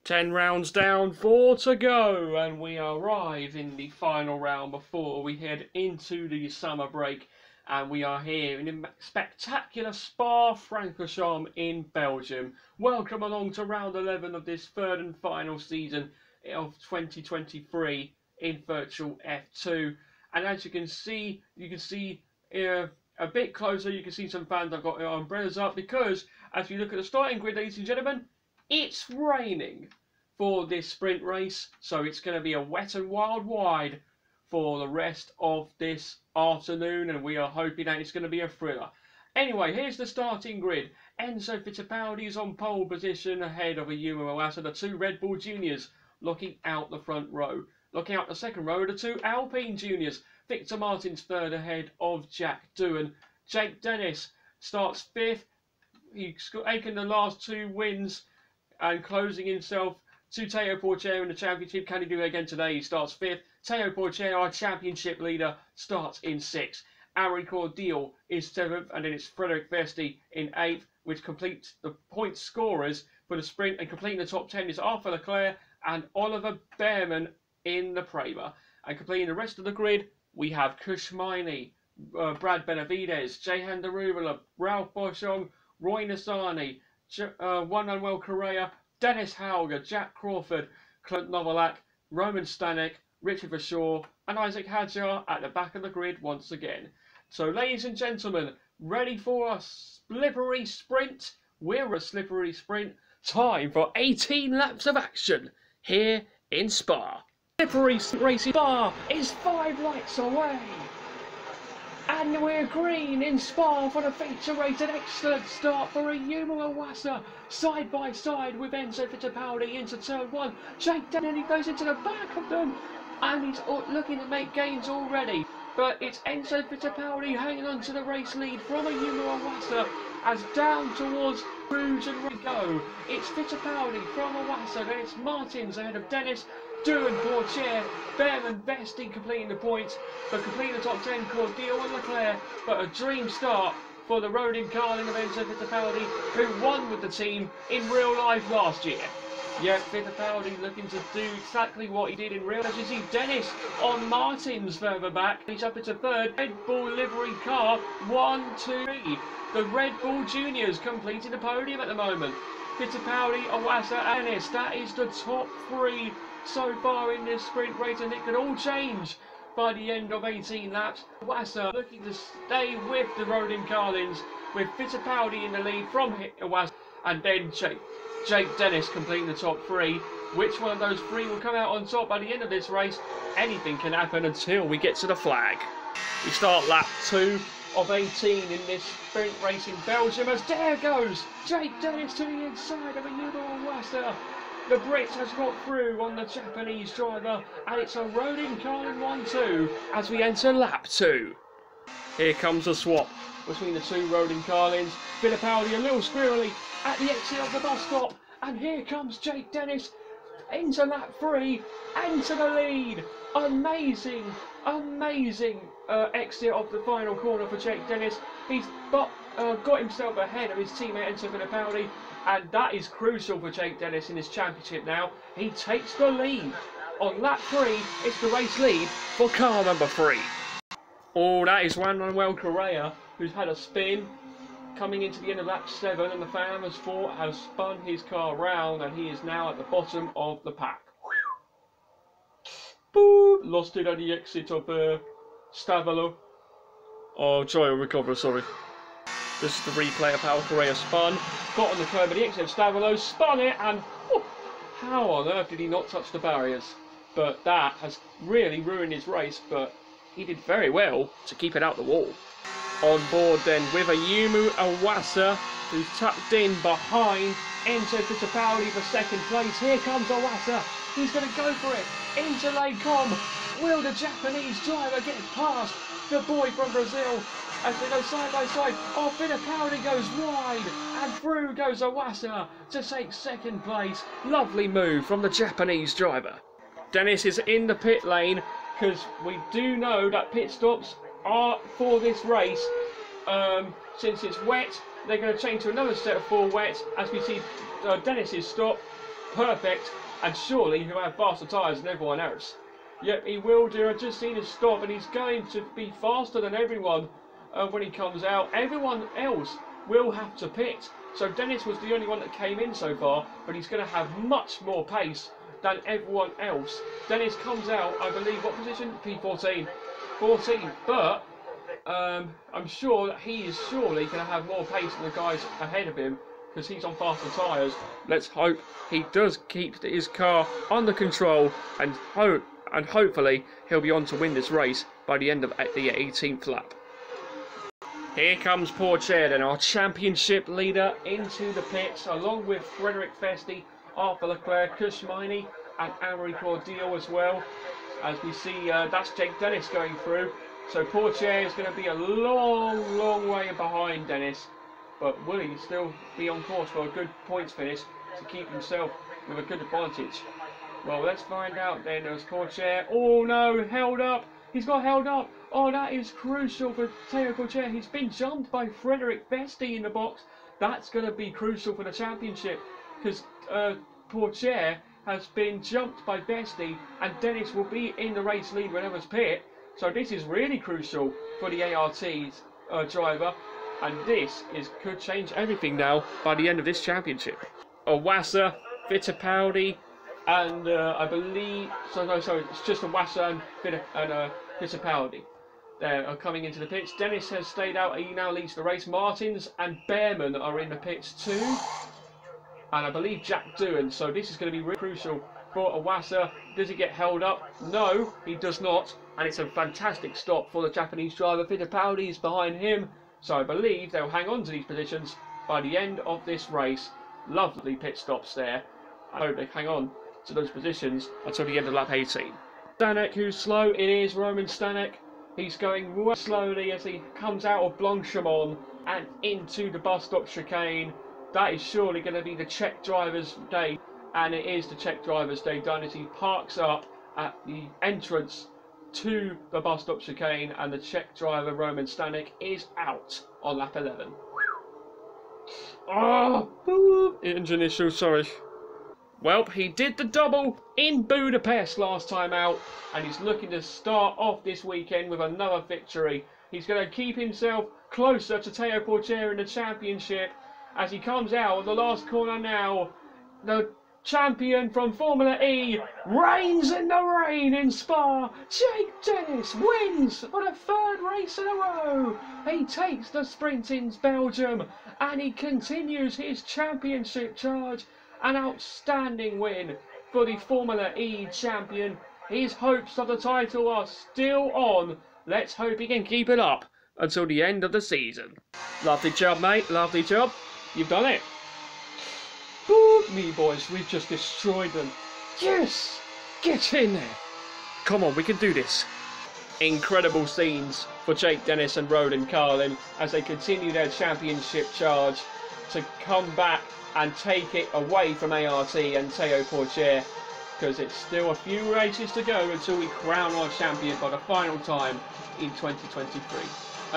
10 rounds down, 4 to go, and we arrive in the final round before we head into the summer break. And we are here in the spectacular Spa-Francorchamps in Belgium. Welcome along to round 11 of this third and final season of 2023 in Virtual F2. And as you can see a bit closer, you can see some fans have got their umbrellas up because as we look at the starting grid, ladies and gentlemen, it's raining for this sprint race, so it's going to be a wet and wild ride for the rest of this afternoon, and we are hoping that it's going to be a thriller. Anyway, here's the starting grid. Enzo Fittipaldi is on pole position ahead of Ayumu Iwasa, the two Red Bull juniors looking out the front row. Looking out the second row are the two Alpine juniors. Victor Martins third ahead of Jack Doohan. Jake Dennis starts fifth. He's taken the last two wins and closing himself to Teo Porcher in the championship. Can he do it again today? He starts fifth. Teo Porcher, our championship leader, starts in sixth. Ari Cordial is seventh, and then it's Frederick Vesti in eighth, which completes the point scorers for the sprint. And completing the top 10 is Arthur Leclerc and Oliver Behrman in the Prema. And completing the rest of the grid, we have Kush Miney, Brad Benavides, Jehan Darula, Ralph Boschong, Roy Nassani, Juan Manuel Correa, Dennis Hauger, Jack Crawford, Clint Novalak, Roman Stanek, Richard Verschaw, and Isaac Hadjar at the back of the grid once again. So, ladies and gentlemen, ready for a slippery sprint? We're a slippery sprint. Time for 18 laps of action here in Spa. Slippery racing Spa is 5 lights away. And we're green in Spa for the feature race. An excellent start for Ayumu Iwasa. Side by side with Enzo Fittipaldi into turn 1. Jake Denny goes into the back of them. And he's looking to make gains already. But it's Enzo Fittipaldi hanging on to the race lead from Ayumu Iwasa as down towards Rouge and Rico. It's Fittipaldi from Iwasa. Then it's Martins ahead of Dennis. Doohan, Porcher, Behrman, Vesti completing the points, but completing the top 10, Cordial and Leclerc. But a dream start for the Rodin Carlin of Enzo Fittipaldi, who won with the team in real life last year. Yep, Fittipaldi looking to do exactly what he did in real life. As you see Dennis on Martins further back. He's up into third. Red Bull livery car, 1, 2, 3. The Red Bull juniors completing the podium at the moment. Fittipaldi, Iwasa, and Ennis. That is the top 3 so far in this sprint race, and it could all change by the end of 18 laps. Iwasa looking to stay with the Rodin Carlins, with Fittipaldi in the lead from Iwasa, and then Jake Dennis completing the top 3. Which one of those 3 will come out on top by the end of this race? Anything can happen until we get to the flag. We start lap 2 of 18 in this sprint race in Belgium, as there goes Jake Dennis to the inside of Ayumu Iwasa. The Brit has got through on the Japanese driver, and it's a Rodin Carlin 1-2 as we enter lap 2. Here comes a swap between the two Rodin Carlins. Fittipaldi a little squirrely at the exit of the bus stop, and here comes Jake Dennis into lap 3 and to the lead. Amazing exit of the final corner for Jake Dennis. He's got himself ahead of his teammate Enzo Fittipaldi, and that is crucial for Jake Dennis in his championship now. He takes the lead. On lap 3, it's the race lead for car number 3. Oh, that is Juan Manuel Correa, who's had a spin coming into the end of lap 7, and the fan has spun his car round, and he is now at the bottom of the pack. Boop! Lost it at the exit of Stavolo. Oh, try and recover, sorry. This is the replay of how Correa spun. Got on the curb at the exit of Stavolo, spun it, and how on earth did he not touch the barriers? But that has really ruined his race, but he did very well to keep it out the wall. On board then with Ayumu Iwasa, who's tucked in behind Enzo Fittipaldi for second place. Here comes Iwasa. He's going to go for it. Into Les Combes. Will the Japanese driver get past the boy from Brazil as they go side by side? Oh, Fittipaldi goes wide, and through goes Iwasa to take second place. Lovely move from the Japanese driver. Dennis is in the pit lane because we do know that pit stops are for this race. Since it's wet, they're going to change to another set of 4 wets as we see Dennis's stop perfect, and surely he'll have faster tyres than everyone else. Yep, he will do. I've just seen him stop, and he's going to be faster than everyone when he comes out. Everyone else will have to pit. So Dennis was the only one that came in so far, but he's going to have much more pace than everyone else. Dennis comes out, I believe, what position? P14. 14, but I'm sure that he is surely going to have more pace than the guys ahead of him, because he's on faster tyres. Let's hope he does keep his car under control, and hopefully he'll be on to win this race by the end of the 18th lap. Here comes Pourchaire then, our championship leader, into the pits, along with Frederick Festi, Arthur Leclerc, Kush Miney, and Amory Cordial as well. As we see, that's Jake Dennis going through. So Pourchaire is going to be a long way behind Dennis. But will he still be on course for a good points finish to keep himself with a good advantage? Well, let's find out then. There's Pourchaire. Oh no, held up. He's got held up. Oh, that is crucial for Théo Pourchaire. He's been jumped by Frederick Festi in the box. That's going to be crucial for the championship, because Pourchaire has been jumped by Festi, and Dennis will be in the race lead when others pit. So this is really crucial for the ART's driver, and this could change everything now by the end of this championship. Owassa, Fittipaldi, and I believe it's just Owassa and Fittipaldi. They are coming into the pits. Dennis has stayed out. He now leads the race. Martins and Behrman are in the pits too, and I believe Jack Doohan. So this is going to be really crucial for Owassa. Does he get held up? No, he does not. And it's a fantastic stop for the Japanese driver. Fittipaldi is behind him. So I believe they'll hang on to these positions by the end of this race. Lovely pit stops there. I hope they hang on to those positions until the end of lap 18. Stanek, who's slow, it is Roman Stanek. He's going slowly as he comes out of Blanchimont and into the bus stop chicane. That is surely going to be the Czech driver's day, and it is the Czech driver's day done as he parks up at the entrance to the bus stop chicane, and the Czech driver Roman Stanek is out on lap 11. Oh, engine issue, sorry. Well, he did the double in Budapest last time out, and he's looking to start off this weekend with another victory. He's going to keep himself closer to Théo Pourchaire in the championship as he comes out of the last corner now. The champion from Formula E reigns in the rain in Spa. Jake Dennis wins for the third race in a row. He takes the sprint in Belgium, and he continues his championship charge. An outstanding win for the Formula E champion. His hopes of the title are still on. Let's hope he can keep it up until the end of the season. Lovely job, mate. Lovely job. You've done it. Ooh, me boys, we've just destroyed them. Yes! Get in there. Come on, we can do this. Incredible scenes for Jake Dennis and Roland Carlin as they continue their championship charge to come back and take it away from ART and Théo Pourchaire, because it's still a few races to go until we crown our champion for the final time in 2023.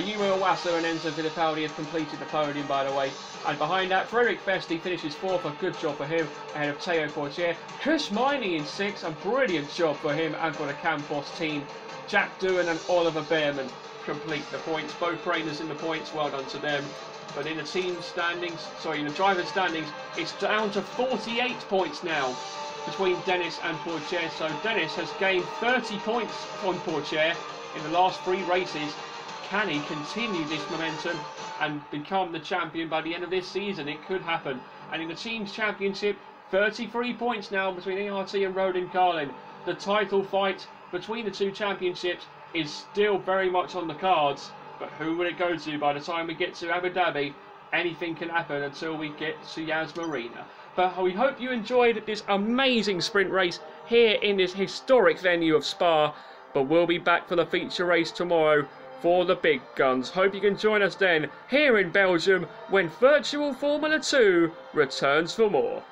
Yuma Owassa and Enzo Fittipaldi have completed the podium, by the way, and behind that Frederick Festi finishes 4th, a good job for him, ahead of Théo Pourchaire. Kush Miney in 6th, a brilliant job for him and for the Campos team. Jack Doohan and Oliver Behrman complete the points, both trainers in the points, well done to them. But in the team standings, in the driver's standings, it's down to 48 points now between Dennis and Pourchaire. So Dennis has gained 30 points on Pourchaire in the last 3 races. Can he continue this momentum and become the champion by the end of this season? It could happen. And in the team's championship, 33 points now between ART and Roland Carlin. The title fight between the two championships is still very much on the cards. But who will it go to by the time we get to Abu Dhabi? Anything can happen until we get to Yas Marina. But we hope you enjoyed this amazing sprint race here in this historic venue of Spa. But we'll be back for the feature race tomorrow for the big guns. Hope you can join us then here in Belgium when Virtual Formula 2 returns for more.